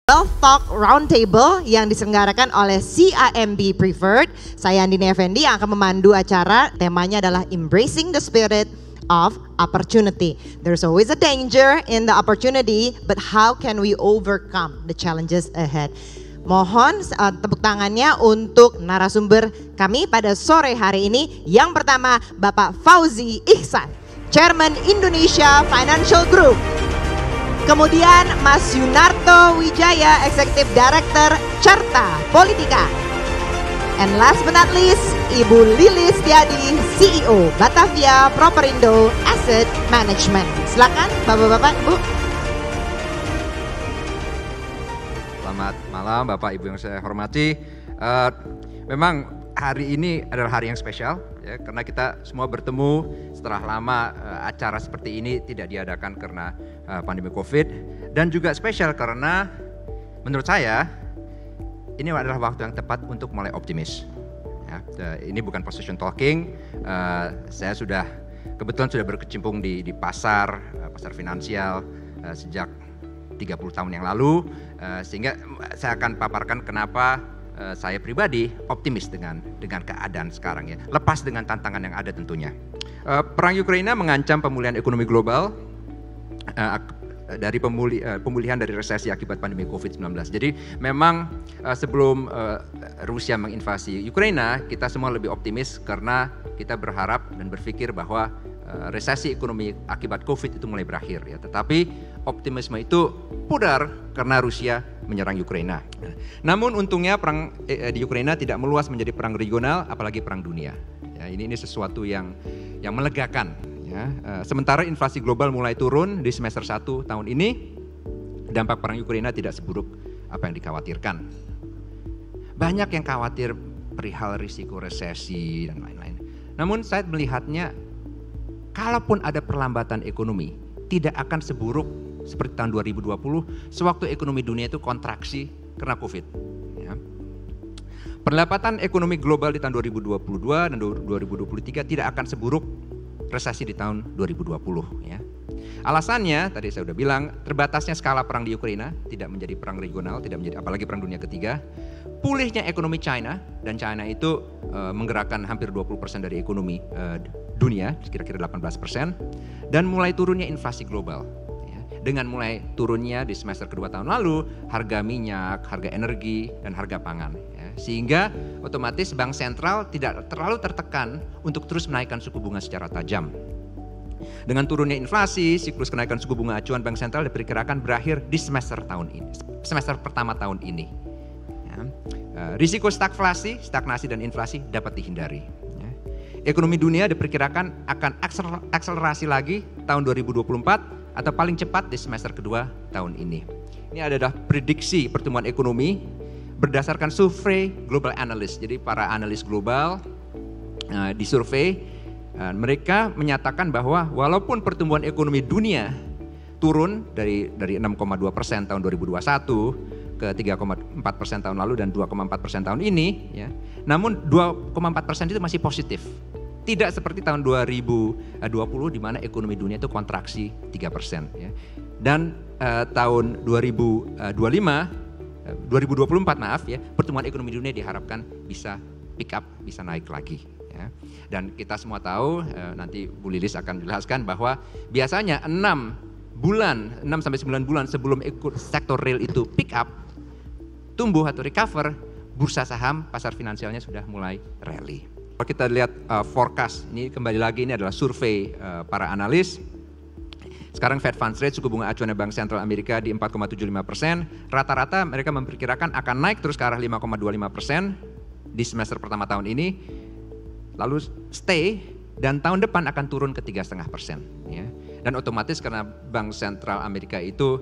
Wealth Talk Roundtable yang diselenggarakan oleh CIMB Preferred. Saya Andini Effendi yang akan memandu acara. Temanya adalah Embracing the Spirit of Opportunity. There's always a danger in the opportunity, but how can we overcome the challenges ahead? Mohon tepuk tangannya untuk narasumber kami pada sore hari ini. Yang pertama, Bapak Fauzi Ihsan, Chairman Indonesia Financial Group. Kemudian Mas Yunarto Wijaya, Executive Director Carta Politika. And last but not least, Ibu Lilis Setiadi, CEO Batavia Properindo Asset Management. Silakan Bapak-bapak, Bu. Selamat malam Bapak Ibu yang saya hormati. Memang hari ini adalah hari yang spesial ya, karena kita semua bertemu setelah lama. Acara seperti ini tidak diadakan karena pandemi Covid, dan juga spesial karena menurut saya ini adalah waktu yang tepat untuk mulai optimis ya. Ini bukan position talking. Saya kebetulan sudah berkecimpung di pasar finansial sejak 30 tahun yang lalu, sehingga saya akan paparkan kenapa saya pribadi optimis dengan keadaan sekarang ya, lepas dengan tantangan yang ada tentunya. Perang Ukraina mengancam pemulihan ekonomi global dari pemulihan dari resesi akibat pandemi COVID-19. Jadi memang sebelum Rusia menginvasi Ukraina, kita semua lebih optimis karena kita berharap dan berpikir bahwa resesi ekonomi akibat COVID itu mulai berakhir ya. Tetapi optimisme itu pudar karena Rusia menyerang Ukraina. Namun untungnya perang di Ukraina tidak meluas menjadi perang regional, apalagi perang dunia. Ya, ini sesuatu yang melegakan. Ya. Sementara inflasi global mulai turun di semester 1 tahun ini, dampak perang Ukraina tidak seburuk apa yang dikhawatirkan. Banyak yang khawatir perihal risiko resesi dan lain-lain. Namun saya melihatnya, kalaupun ada perlambatan ekonomi, tidak akan seburuk seperti tahun 2020, sewaktu ekonomi dunia itu kontraksi karena Covid. Ya. Perlambatan ekonomi global di tahun 2022 dan 2023 tidak akan seburuk resesi di tahun 2020. Ya. Alasannya, tadi saya sudah bilang, terbatasnya skala perang di Ukraina, tidak menjadi perang regional, tidak menjadi apalagi perang dunia ketiga. Pulihnya ekonomi China, dan China itu menggerakkan hampir 20% dari ekonomi dunia, kira-kira 18%, dan mulai turunnya inflasi global. Dengan mulai turunnya di semester kedua tahun lalu, harga minyak, harga energi, dan harga pangan. Ya. Sehingga otomatis bank sentral tidak terlalu tertekan untuk terus menaikkan suku bunga secara tajam. Dengan turunnya inflasi, siklus kenaikan suku bunga acuan bank sentral diperkirakan berakhir di semester pertama tahun ini. Ya. Risiko stagnasi dan inflasi dapat dihindari. Ya. Ekonomi dunia diperkirakan akan akselerasi lagi tahun 2024, atau paling cepat di semester kedua tahun ini. Ini adalah prediksi pertumbuhan ekonomi berdasarkan survei global analyst. Jadi para analis global disurvei, mereka menyatakan bahwa walaupun pertumbuhan ekonomi dunia turun dari 6,2% tahun 2021 ke 3,4% tahun lalu dan 2,4% tahun ini, ya, namun 2,4% itu masih positif. Tidak seperti tahun 2020 di mana ekonomi dunia itu kontraksi 3%. Ya. Dan tahun 2024 ya, pertumbuhan ekonomi dunia diharapkan bisa pick up, bisa naik lagi. Ya. Dan kita semua tahu, nanti Bu Lilis akan jelaskan bahwa biasanya 6-9 bulan sebelum sektor real itu pick up, tumbuh atau recover, bursa saham, pasar finansialnya sudah mulai rally. Kalau kita lihat forecast, ini kembali lagi ini adalah survei para analis. Sekarang Fed Funds Rate, suku bunga acuan Bank Sentral Amerika di 4,75%. Rata-rata mereka memperkirakan akan naik terus ke arah 5,25% di semester pertama tahun ini. Lalu stay, dan tahun depan akan turun ke 3,5%. Ya. Dan otomatis karena Bank Sentral Amerika itu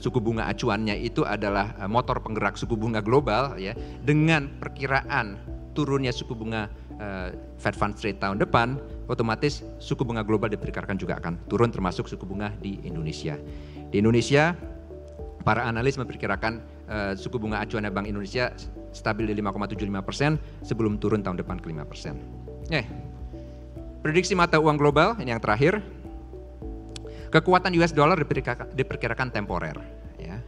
suku bunga acuannya itu adalah motor penggerak suku bunga global ya, dengan perkiraan turunnya suku bunga Fed Funds Rate tahun depan, otomatis suku bunga global diperkirakan juga akan turun, termasuk suku bunga di Indonesia. Di Indonesia, para analis memperkirakan suku bunga acuan Bank Indonesia stabil di 5,75% sebelum turun tahun depan ke 5%. Prediksi mata uang global ini yang terakhir. Kekuatan US dollar diperkirakan temporer. ya.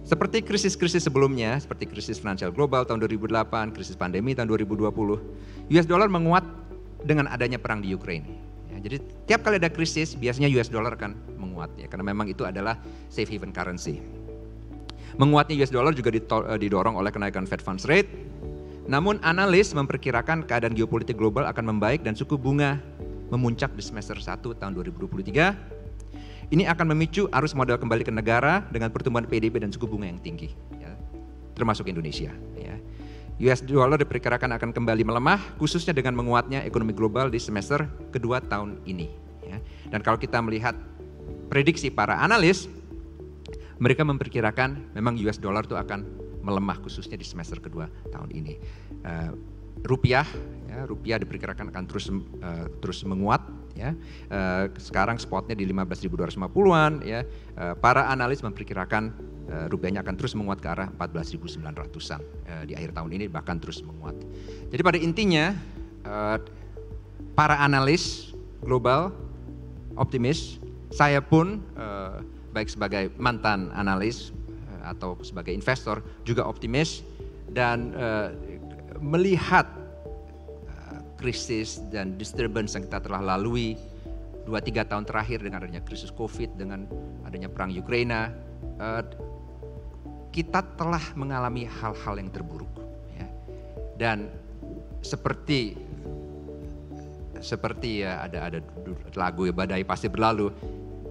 Seperti krisis-krisis sebelumnya, seperti krisis finansial global tahun 2008, krisis pandemi tahun 2020, US dollar menguat dengan adanya perang di Ukraina. Ya, jadi tiap kali ada krisis, biasanya US dollar akan menguat ya, karena memang itu adalah safe haven currency. Menguatnya US dollar juga didorong oleh kenaikan Fed Funds Rate. Namun analis memperkirakan keadaan geopolitik global akan membaik dan suku bunga memuncak di semester 1 tahun 2023. Ini akan memicu arus modal kembali ke negara dengan pertumbuhan PDB dan suku bunga yang tinggi, ya, termasuk Indonesia. Ya. US dollar diperkirakan akan kembali melemah, khususnya dengan menguatnya ekonomi global di semester kedua tahun ini. Ya. Dan kalau kita melihat prediksi para analis, mereka memperkirakan memang US dollar itu akan melemah khususnya di semester kedua tahun ini. Rupiah diperkirakan akan terus menguat. Ya, sekarang spotnya di 15.250-an. Ya, para analis memperkirakan rupiahnya akan terus menguat ke arah 14.900-an di akhir tahun ini, bahkan terus menguat. Jadi pada intinya para analis global optimis, saya pun baik sebagai mantan analis atau sebagai investor juga optimis dan melihat krisis dan disturbance yang kita telah lalui 2-3 tahun terakhir dengan adanya krisis COVID, dengan adanya perang Ukraina, kita telah mengalami hal-hal yang terburuk. Ya. Dan seperti ya ada lagu ya, badai pasti berlalu,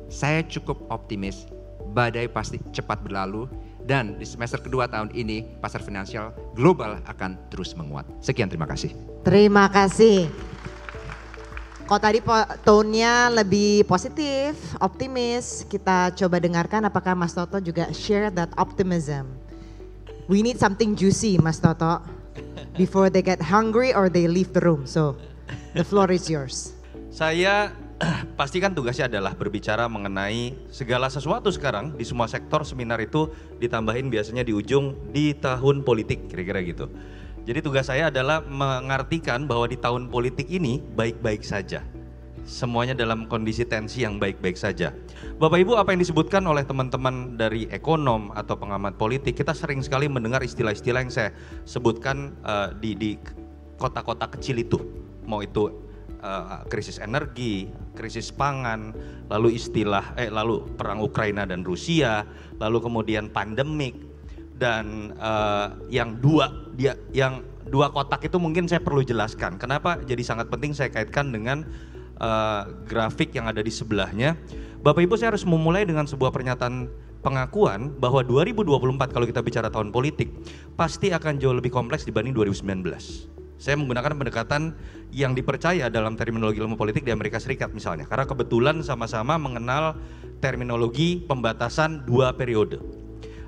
saya cukup optimis badai pasti cepat berlalu dan di semester kedua tahun ini pasar finansial global akan terus menguat. Sekian, terima kasih. Terima kasih. Kok tadi tone-nya lebih positif, optimis, kita coba dengarkan apakah Mas Toto juga share that optimism. We need something juicy, Mas Toto, before they get hungry or they leave the room. So, the floor is yours. Saya pastikan tugasnya adalah berbicara mengenai segala sesuatu sekarang di semua sektor. Seminar itu ditambahin biasanya di ujung di tahun politik, kira-kira gitu. Jadi tugas saya adalah mengartikan bahwa di tahun politik ini baik-baik saja. Semuanya dalam kondisi tensi yang baik-baik saja. Bapak Ibu, apa yang disebutkan oleh teman-teman dari ekonom atau pengamat politik, kita sering sekali mendengar istilah-istilah yang saya sebutkan di kota-kota kecil itu. Mau itu krisis energi, krisis pangan, lalu lalu perang Ukraina dan Rusia, lalu kemudian pandemik, dan yang dua kotak itu mungkin saya perlu jelaskan. Kenapa jadi sangat penting saya kaitkan dengan grafik yang ada di sebelahnya. Bapak Ibu, saya harus memulai dengan sebuah pernyataan pengakuan bahwa 2024 kalau kita bicara tahun politik pasti akan jauh lebih kompleks dibanding 2019. Saya menggunakan pendekatan yang dipercaya dalam terminologi ilmu politik di Amerika Serikat misalnya, karena kebetulan sama-sama mengenal terminologi pembatasan 2 periode.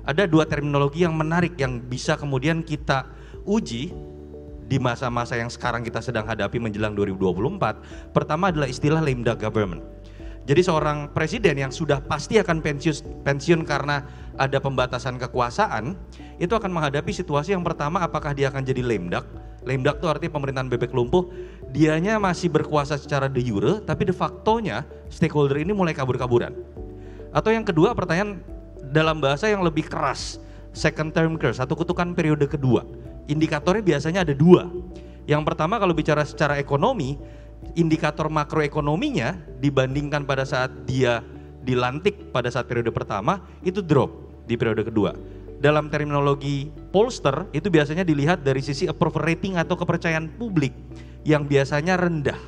Ada 2 terminologi yang menarik yang bisa kemudian kita uji di masa-masa yang sekarang kita sedang hadapi menjelang 2024. Pertama adalah istilah lame duck government. Jadi seorang presiden yang sudah pasti akan pensiun karena ada pembatasan kekuasaan, itu akan menghadapi situasi yang pertama, apakah dia akan jadi lame duck. Lame duck itu artinya pemerintahan bebek lumpuh, dianya masih berkuasa secara de jure, tapi de factonya stakeholder ini mulai kabur-kaburan. Atau yang kedua, pertanyaan dalam bahasa yang lebih keras, second term curse, atau kutukan periode kedua. Indikatornya biasanya ada 2. Yang pertama kalau bicara secara ekonomi, indikator makroekonominya dibandingkan pada saat dia dilantik pada saat periode pertama, itu drop di periode kedua. Dalam terminologi pollster itu biasanya dilihat dari sisi approval rating atau kepercayaan publik yang biasanya rendah.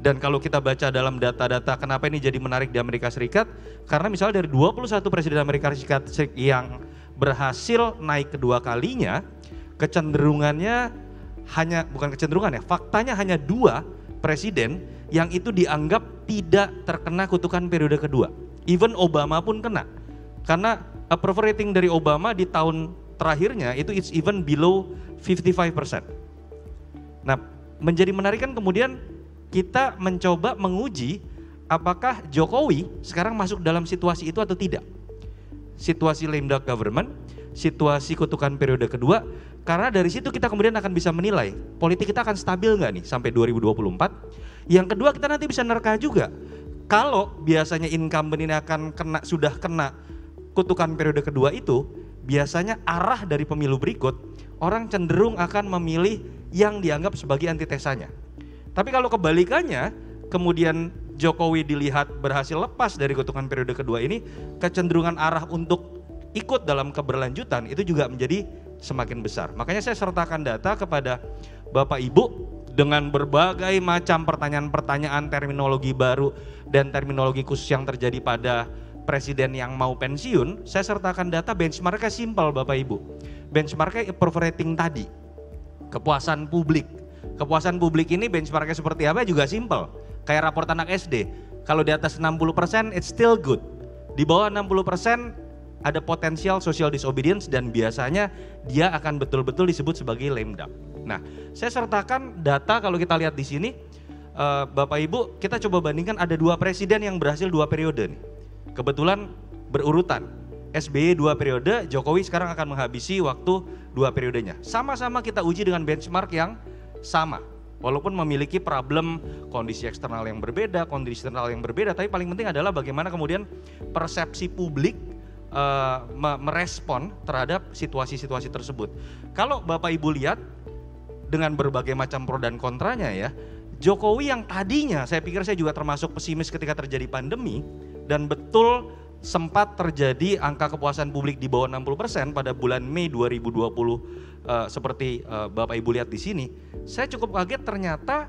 Dan kalau kita baca dalam data-data kenapa ini jadi menarik di Amerika Serikat, karena misalnya dari 21 presiden Amerika Serikat yang berhasil naik kedua kalinya, kecenderungannya faktanya hanya 2 presiden yang itu dianggap tidak terkena kutukan periode kedua. Even Obama pun kena. Karena approval rating dari Obama di tahun terakhirnya itu it's even below 55%. Nah, menjadi menarik kan kemudian kita mencoba menguji apakah Jokowi sekarang masuk dalam situasi itu atau tidak. Situasi lame duck government, situasi kutukan periode kedua, karena dari situ kita kemudian akan bisa menilai politik kita akan stabil nggak nih sampai 2024. Yang kedua, kita nanti bisa nerka juga. Kalau biasanya incumbent ini akan sudah kena kutukan periode kedua itu, biasanya arah dari pemilu berikut, orang cenderung akan memilih yang dianggap sebagai antitesanya. Tapi kalau kebalikannya, kemudian Jokowi dilihat berhasil lepas dari kutukan periode kedua ini, kecenderungan arah untuk ikut dalam keberlanjutan itu juga menjadi semakin besar. Makanya saya sertakan data kepada Bapak Ibu dengan berbagai macam pertanyaan-pertanyaan, terminologi baru dan terminologi khusus yang terjadi pada presiden yang mau pensiun. Saya sertakan data benchmarknya simpel Bapak Ibu. Benchmarknya approval rating tadi, kepuasan publik. Kepuasan publik ini benchmarknya seperti apa juga simpel. Kayak raport anak SD, kalau di atas 60% it's still good. Di bawah 60% ada potensial social disobedience dan biasanya dia akan betul-betul disebut sebagai lame duck. Nah, saya sertakan data kalau kita lihat di sini, Bapak Ibu, kita coba bandingkan ada 2 presiden yang berhasil 2 periode nih. Kebetulan berurutan. SBY 2 periode, Jokowi sekarang akan menghabisi waktu 2 periodenya. Sama-sama kita uji dengan benchmark yang sama. Walaupun memiliki problem kondisi eksternal yang berbeda, kondisi internal yang berbeda, tapi paling penting adalah bagaimana kemudian persepsi publik merespon terhadap situasi-situasi tersebut. Kalau Bapak Ibu lihat dengan berbagai macam pro dan kontranya ya, Jokowi yang tadinya saya pikir saya juga termasuk pesimis ketika terjadi pandemi dan betul sempat terjadi angka kepuasan publik di bawah 60% pada bulan Mei 2020 seperti Bapak Ibu lihat di sini. Saya cukup kaget ternyata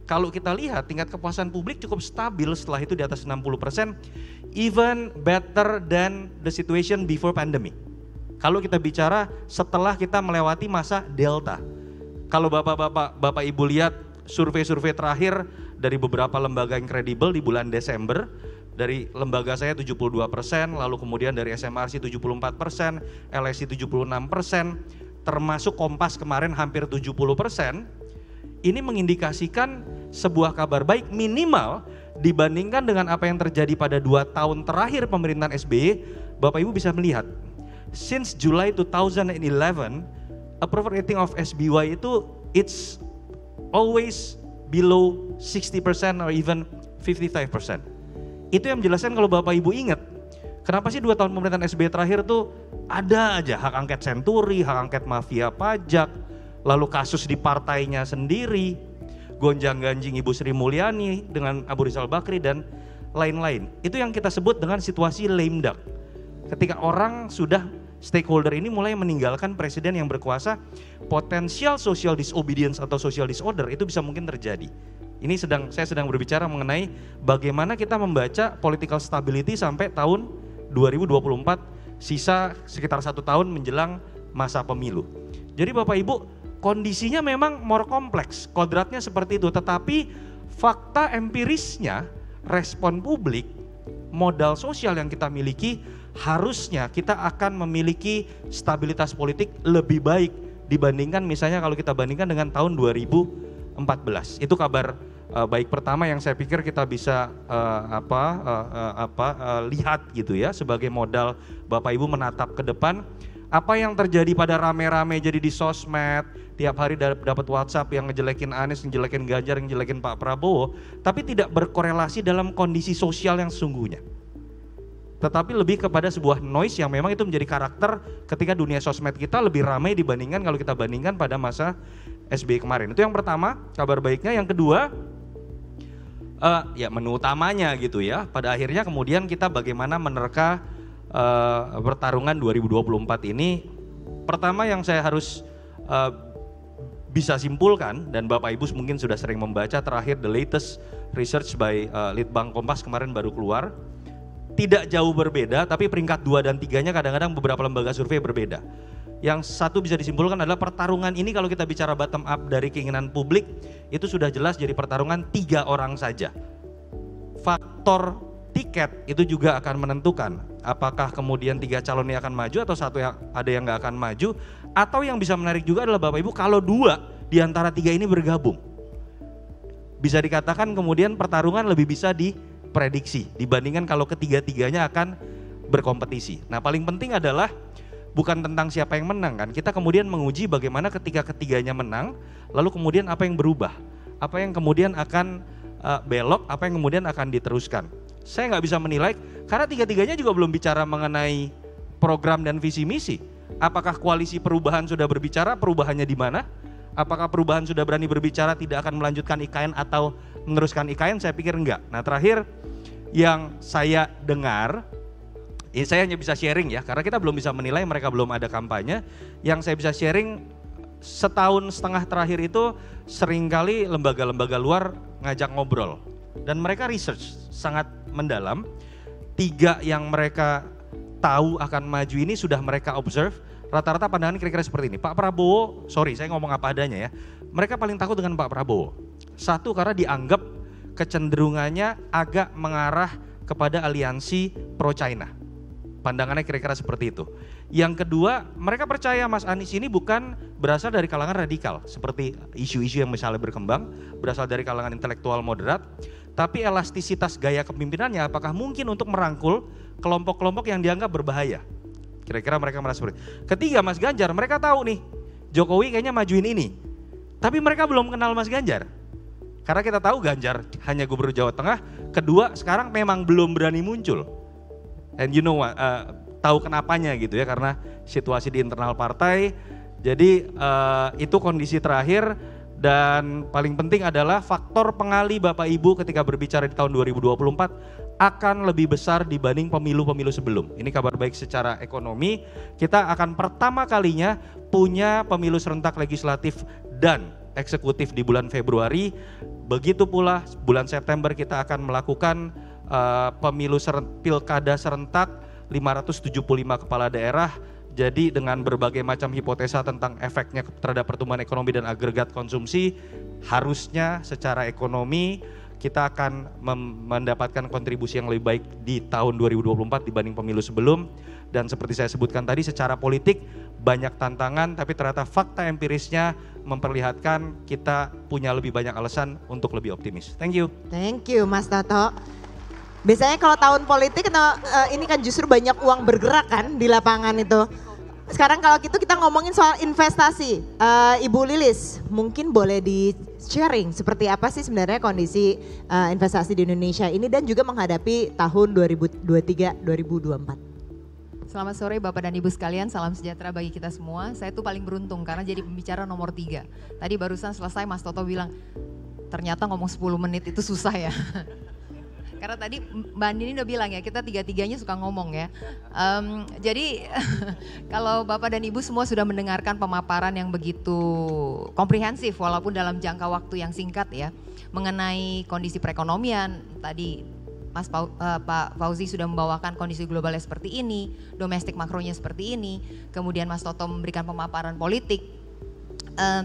kalau kita lihat tingkat kepuasan publik cukup stabil setelah itu di atas 60%, even better than the situation before pandemic. Kalau kita bicara setelah kita melewati masa Delta. Kalau Bapak Ibu lihat survei-survei terakhir dari beberapa lembaga yang kredibel di bulan Desember, dari lembaga saya 72%, lalu kemudian dari SMRC 74%, LSI 76%, termasuk Kompas kemarin hampir 70%, ini mengindikasikan sebuah kabar baik minimal dibandingkan dengan apa yang terjadi pada 2 tahun terakhir pemerintahan SBY. Bapak Ibu bisa melihat, since July 2011, approval rating of SBY itu it's always below 60% or even 55%. Itu yang menjelaskan kalau Bapak Ibu ingat, kenapa sih 2 tahun pemerintahan SBY terakhir tuh ada aja hak angket senturi, hak angket mafia pajak, lalu kasus di partainya sendiri, gonjang-ganjing Ibu Sri Mulyani dengan Abu Rizal Bakri dan lain-lain. Itu yang kita sebut dengan situasi lame duck. Ketika orang sudah stakeholder ini mulai meninggalkan presiden yang berkuasa, potensial social disobedience atau social disorder itu bisa mungkin terjadi. Ini saya sedang berbicara mengenai bagaimana kita membaca political stability sampai tahun 2024, sisa sekitar 1 tahun menjelang masa pemilu. Jadi Bapak Ibu, kondisinya memang more kompleks, kodratnya seperti itu, tetapi fakta empirisnya, respon publik, modal sosial yang kita miliki, harusnya kita akan memiliki stabilitas politik lebih baik dibandingkan misalnya kalau kita bandingkan dengan tahun 2014. Itu kabar baik pertama yang saya pikir kita bisa lihat gitu ya, sebagai modal Bapak Ibu menatap ke depan. Apa yang terjadi pada rame-rame jadi di sosmed, tiap hari dapat WhatsApp yang ngejelekin Anies, ngejelekin Ganjar, ngejelekin Pak Prabowo, tapi tidak berkorelasi dalam kondisi sosial yang sesungguhnya. Tetapi lebih kepada sebuah noise yang memang itu menjadi karakter ketika dunia sosmed kita lebih ramai dibandingkan kalau kita bandingkan pada masa SBY kemarin. Itu yang pertama, kabar baiknya. Yang kedua, ya menu utamanya gitu ya. Pada akhirnya kemudian kita bagaimana menerka pertarungan 2024 ini. Pertama yang saya harus bisa simpulkan, dan Bapak Ibu mungkin sudah sering membaca terakhir the latest research by Litbang Kompas kemarin baru keluar. Tidak jauh berbeda, tapi peringkat 2 dan 3-nya kadang-kadang beberapa lembaga survei berbeda. Yang satu bisa disimpulkan adalah pertarungan ini kalau kita bicara bottom up dari keinginan publik, itu sudah jelas jadi pertarungan 3 orang saja. Faktor tiket itu juga akan menentukan apakah kemudian 3 calon ini akan maju atau satu yang ada yang nggak akan maju, atau yang bisa menarik juga adalah Bapak Ibu kalau 2 di antara 3 ini bergabung. Bisa dikatakan kemudian pertarungan lebih bisa diprediksi dibandingkan kalau ketiga-tiganya akan berkompetisi. Nah, paling penting adalah bukan tentang siapa yang menang kan, kita kemudian menguji bagaimana ketika ketiganya menang, lalu kemudian apa yang berubah, apa yang kemudian akan belok, apa yang kemudian akan diteruskan. Saya nggak bisa menilai karena tiga-tiganya juga belum bicara mengenai program dan visi misi. Apakah koalisi perubahan sudah berbicara, perubahannya di mana? Apakah perubahan sudah berani berbicara tidak akan melanjutkan IKN atau meneruskan IKN? Saya pikir enggak. Nah terakhir yang saya dengar, ini saya hanya bisa sharing ya, karena kita belum bisa menilai, mereka belum ada kampanye. Yang saya bisa sharing, setahun setengah terakhir itu seringkali lembaga-lembaga luar ngajak ngobrol. Dan mereka research sangat mendalam. 3 yang mereka tahu akan maju ini sudah mereka observe. Rata-rata pandangan kira-kira seperti ini. Pak Prabowo, sorry saya ngomong apa adanya ya. Mereka paling takut dengan Pak Prabowo. 1 karena dianggap kecenderungannya agak mengarah kepada aliansi pro-China. Pandangannya kira-kira seperti itu. Yang kedua, mereka percaya Mas Anies ini bukan berasal dari kalangan radikal, seperti isu-isu yang misalnya berkembang, berasal dari kalangan intelektual moderat, tapi elastisitas gaya kepemimpinannya apakah mungkin untuk merangkul kelompok-kelompok yang dianggap berbahaya. Kira-kira mereka merasa seperti itu. Ketiga, Mas Ganjar, mereka tahu nih, Jokowi kayaknya majuin ini, tapi mereka belum kenal Mas Ganjar. Karena kita tahu Ganjar hanya gubernur Jawa Tengah, kedua sekarang memang belum berani muncul. And you know what, tahu kenapanya gitu ya, karena situasi di internal partai. Jadi itu kondisi terakhir, dan paling penting adalah faktor pengali Bapak Ibu ketika berbicara di tahun 2024 akan lebih besar dibanding pemilu-pemilu sebelum. Ini kabar baik secara ekonomi, kita akan pertama kalinya punya pemilu serentak legislatif dan eksekutif di bulan Februari. Begitu pula bulan September kita akan melakukan pilkada serentak 575 kepala daerah. Jadi dengan berbagai macam hipotesa tentang efeknya terhadap pertumbuhan ekonomi dan agregat konsumsi, harusnya secara ekonomi kita akan mendapatkan kontribusi yang lebih baik di tahun 2024 dibanding pemilu sebelum. Dan seperti saya sebutkan tadi, secara politik banyak tantangan, tapi ternyata fakta empirisnya memperlihatkan kita punya lebih banyak alasan untuk lebih optimis. Thank you. Thank you Mas Toto. Biasanya kalau tahun politik ini kan justru banyak uang bergerak kan di lapangan itu. Sekarang kalau gitu kita ngomongin soal investasi. Ibu Lilis, mungkin boleh di-sharing seperti apa sih sebenarnya kondisi investasi di Indonesia ini dan juga menghadapi tahun 2023-2024. Selamat sore Bapak dan Ibu sekalian, salam sejahtera bagi kita semua. Saya tuh paling beruntung karena jadi pembicara nomor 3. Tadi barusan selesai Mas Toto bilang, ternyata ngomong 10 menit itu susah ya. Karena tadi Mbak Andini udah bilang ya, kita tiga-tiganya suka ngomong ya. Jadi kalau Bapak dan Ibu semua sudah mendengarkan pemaparan yang begitu komprehensif walaupun dalam jangka waktu yang singkat ya, mengenai kondisi perekonomian, tadi Pak Fauzi sudah membawakan kondisi globalnya seperti ini, domestik makronya seperti ini, kemudian Mas Toto memberikan pemaparan politik.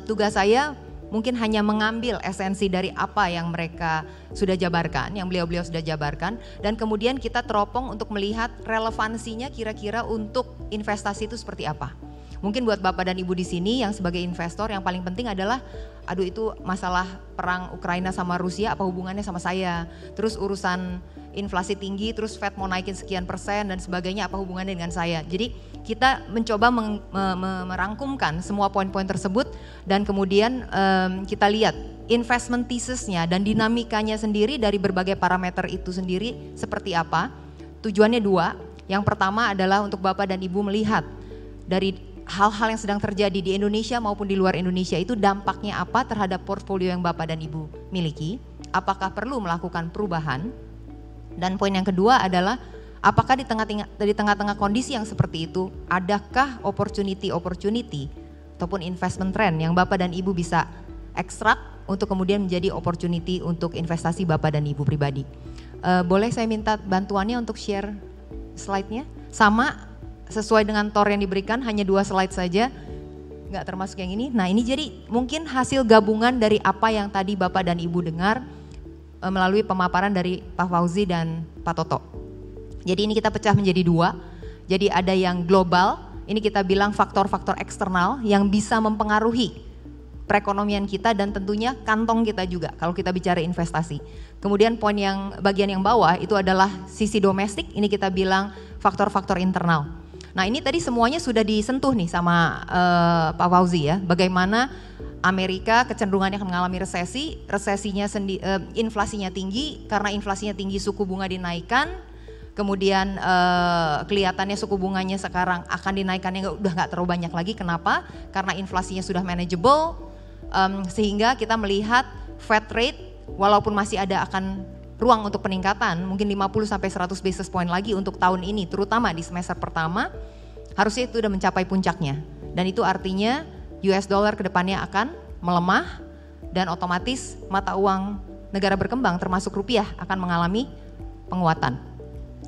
Tugas saya mungkin hanya mengambil esensi dari apa yang mereka sudah jabarkan, yang beliau-beliau sudah jabarkan, dan kemudian kita teropong untuk melihat relevansinya kira-kira untuk investasi itu seperti apa. Mungkin buat Bapak dan Ibu di sini yang sebagai investor yang paling penting adalah, aduh itu masalah perang Ukraina sama Rusia apa hubungannya sama saya, terus urusan inflasi tinggi, terus Fed mau naikin sekian persen dan sebagainya apa hubungannya dengan saya. Jadi kita mencoba merangkumkan semua poin-poin tersebut dan kemudian kita lihat investment thesis-nya dan dinamikanya sendiri dari berbagai parameter itu sendiri seperti apa. Tujuannya 2, yang pertama adalah untuk Bapak dan Ibu melihat dari hal-hal yang sedang terjadi di Indonesia maupun di luar Indonesia itu dampaknya apa terhadap portfolio yang Bapak dan Ibu miliki, apakah perlu melakukan perubahan. Dan poin yang kedua adalah apakah di tengah-tengah kondisi yang seperti itu adakah opportunity ataupun investment trend yang Bapak dan Ibu bisa ekstrak untuk kemudian menjadi opportunity untuk investasi Bapak dan Ibu pribadi. Boleh saya minta bantuannya untuk share slide-nya? Sama sesuai dengan TOR yang diberikan, hanya 2 slide saja, nggak termasuk yang ini. Nah ini jadi mungkin hasil gabungan dari apa yang tadi Bapak dan Ibu dengar melalui pemaparan dari Pak Fauzi dan Pak Toto. Jadi ini kita pecah menjadi 2. Jadi ada yang global, ini kita bilang faktor-faktor eksternal yang bisa mempengaruhi perekonomian kita dan tentunya kantong kita juga kalau kita bicara investasi. Kemudian bagian yang bawah itu adalah sisi domestik, ini kita bilang faktor-faktor internal. Nah ini tadi semuanya sudah disentuh nih sama Pak Fauzi ya, bagaimana Amerika kecenderungannya akan mengalami resesi, inflasinya tinggi, karena inflasinya tinggi suku bunga dinaikkan, kemudian kelihatannya suku bunganya sekarang akan dinaikkannya udah nggak terlalu banyak lagi. Kenapa? Karena inflasinya sudah manageable, sehingga kita melihat Fed rate walaupun masih ada akan ruang untuk peningkatan, mungkin 50-100 basis point lagi untuk tahun ini, terutama di semester pertama, harusnya itu udah mencapai puncaknya. Dan itu artinya US dollar ke depannya akan melemah dan otomatis mata uang negara berkembang termasuk rupiah akan mengalami penguatan.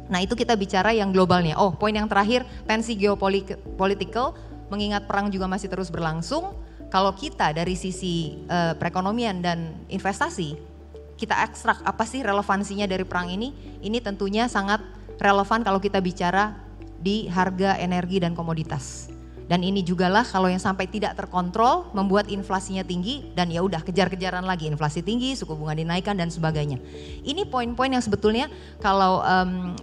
Nah itu kita bicara yang globalnya. Oh, poin yang terakhir, tensi geopolitical, mengingat perang juga masih terus berlangsung. Kalau kita dari sisi perekonomian dan investasi, kita ekstrak apa sih relevansinya dari perang ini tentunya sangat relevan kalau kita bicara di harga energi dan komoditas. Dan ini jugalah kalau yang sampai tidak terkontrol membuat inflasinya tinggi dan ya udah kejar-kejaran lagi, inflasi tinggi, suku bunga dinaikkan dan sebagainya. Ini poin-poin yang sebetulnya kalau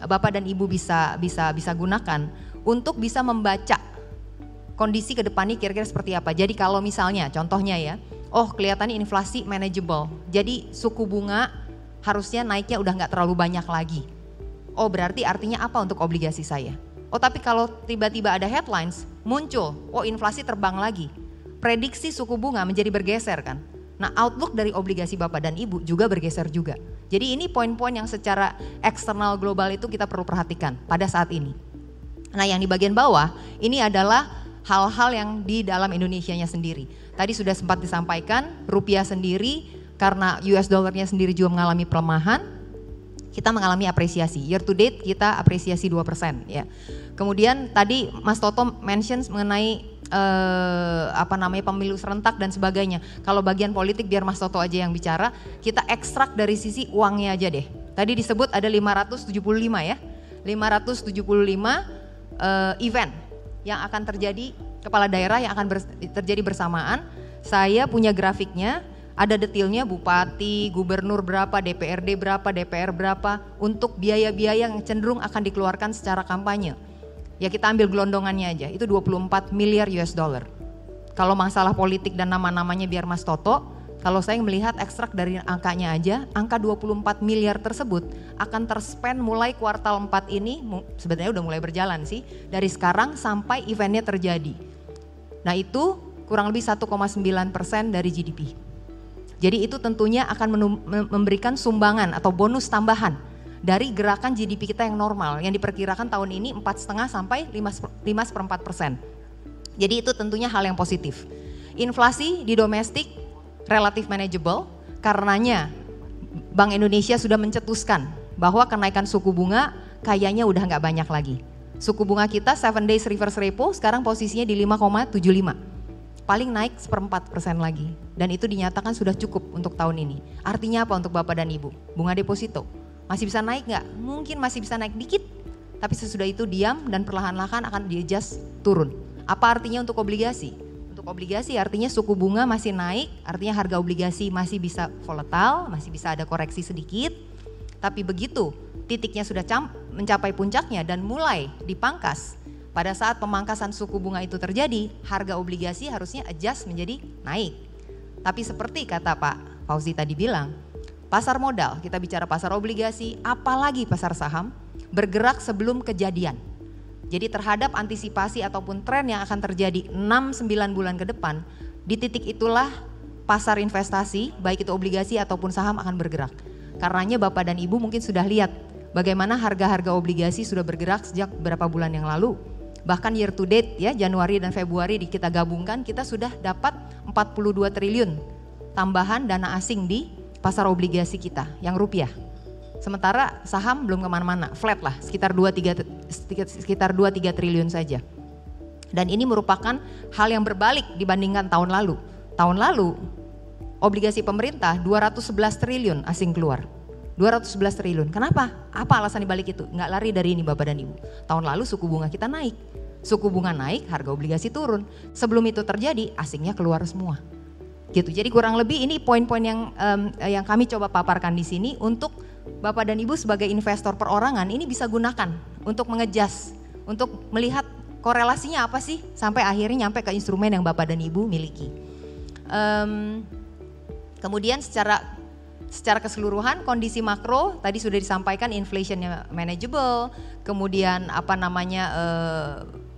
Bapak dan Ibu bisa gunakan untuk bisa membaca kondisi ke depannya kira-kira seperti apa. Jadi kalau misalnya contohnya ya, oh kelihatannya inflasi manageable, jadi suku bunga harusnya naiknya udah nggak terlalu banyak lagi. Oh berarti artinya apa untuk obligasi saya? Oh tapi kalau tiba-tiba ada headlines muncul, oh inflasi terbang lagi, prediksi suku bunga menjadi bergeser kan. Nah outlook dari obligasi Bapak dan Ibu juga bergeser juga. Jadi ini poin-poin yang secara eksternal global itu kita perlu perhatikan pada saat ini. Nah yang di bagian bawah ini adalah hal-hal yang di dalam Indonesianya sendiri. Tadi sudah sempat disampaikan, rupiah sendiri karena US dollarnya sendiri juga mengalami pelemahan, kita mengalami apresiasi. Year to date kita apresiasi 2% ya. Kemudian tadi Mas Toto mention mengenai pemilu serentak dan sebagainya. Kalau bagian politik biar Mas Toto aja yang bicara, kita ekstrak dari sisi uangnya aja deh. Tadi disebut ada 575 ya. 575 event yang akan terjadi, kepala daerah yang akan terjadi bersamaan. Saya punya grafiknya, ada detailnya bupati, gubernur berapa, DPRD berapa, DPR berapa untuk biaya-biaya yang cenderung akan dikeluarkan secara kampanye. Ya kita ambil gelondongannya aja, itu 24 miliar US dollar. Kalau masalah politik dan nama-namanya biar Mas Toto, kalau saya melihat ekstrak dari angkanya aja, angka 24 miliar tersebut akan terspend mulai kuartal 4 ini, sebenarnya udah mulai berjalan sih, dari sekarang sampai eventnya terjadi. Nah itu kurang lebih 1,9% dari GDP. Jadi itu tentunya akan memberikan sumbangan atau bonus tambahan dari gerakan GDP kita yang normal, yang diperkirakan tahun ini 4,5 sampai 5,4%. Jadi itu tentunya hal yang positif. Inflasi di domestik relatif manageable, karenanya Bank Indonesia sudah mencetuskan bahwa kenaikan suku bunga kayaknya udah nggak banyak lagi. Suku bunga kita 7 days reverse repo sekarang posisinya di 5,75, paling naik 1/4% lagi, dan itu dinyatakan sudah cukup untuk tahun ini. Artinya apa untuk Bapak dan Ibu? Bunga deposito masih bisa naik nggak? Mungkin masih bisa naik dikit, tapi sesudah itu diam dan perlahan-lahan akan di-adjust turun. Apa artinya untuk obligasi? Untuk obligasi artinya suku bunga masih naik, artinya harga obligasi masih bisa volatile, masih bisa ada koreksi sedikit. Tapi begitu titiknya sudah mencapai puncaknya dan mulai dipangkas, pada saat pemangkasan suku bunga itu terjadi, harga obligasi harusnya adjust menjadi naik. Tapi seperti kata Pak Fauzi tadi bilang, pasar modal, kita bicara pasar obligasi, apalagi pasar saham, bergerak sebelum kejadian. Jadi terhadap antisipasi ataupun tren yang akan terjadi 6-9 bulan ke depan, di titik itulah pasar investasi, baik itu obligasi ataupun saham akan bergerak. Karenanya Bapak dan Ibu mungkin sudah lihat bagaimana harga-harga obligasi sudah bergerak sejak beberapa bulan yang lalu. Bahkan year to date ya, Januari dan Februari kita gabungkan, kita sudah dapat 42 triliun tambahan dana asing di pasar obligasi kita yang rupiah. Sementara saham belum kemana-mana, flat lah, sekitar 2-3 triliun saja. Dan ini merupakan hal yang berbalik dibandingkan tahun lalu. Tahun lalu obligasi pemerintah 211 triliun asing keluar. 211 triliun. Kenapa? Apa alasan dibalik itu? Nggak lari dari ini Bapak dan Ibu. Tahun lalu suku bunga kita naik. Suku bunga naik, harga obligasi turun. Sebelum itu terjadi, asingnya keluar semua. Gitu. Jadi kurang lebih ini poin-poin yang kami coba paparkan di sini untuk Bapak dan Ibu sebagai investor perorangan ini bisa gunakan untuk mengejas, untuk melihat korelasinya apa sih sampai akhirnya nyampe ke instrumen yang Bapak dan Ibu miliki. Kemudian secara keseluruhan kondisi makro tadi sudah disampaikan, inflationnya manageable, kemudian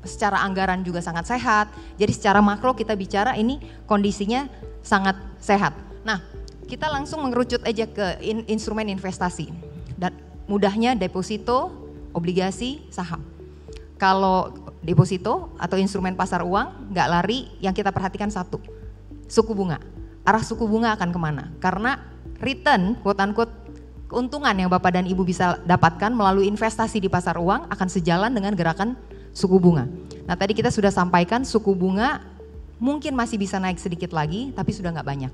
secara anggaran juga sangat sehat. Jadi secara makro kita bicara ini kondisinya sangat sehat. Nah, kita langsung mengerucut aja ke instrumen investasi. Dan mudahnya deposito, obligasi, saham. Kalau deposito atau instrumen pasar uang nggak lari, yang kita perhatikan satu, suku bunga. Arah suku bunga akan kemana? Karena return, quote unquote, keuntungan yang Bapak dan Ibu bisa dapatkan melalui investasi di pasar uang akan sejalan dengan gerakan suku bunga. Nah, tadi kita sudah sampaikan suku bunga mungkin masih bisa naik sedikit lagi, tapi sudah nggak banyak.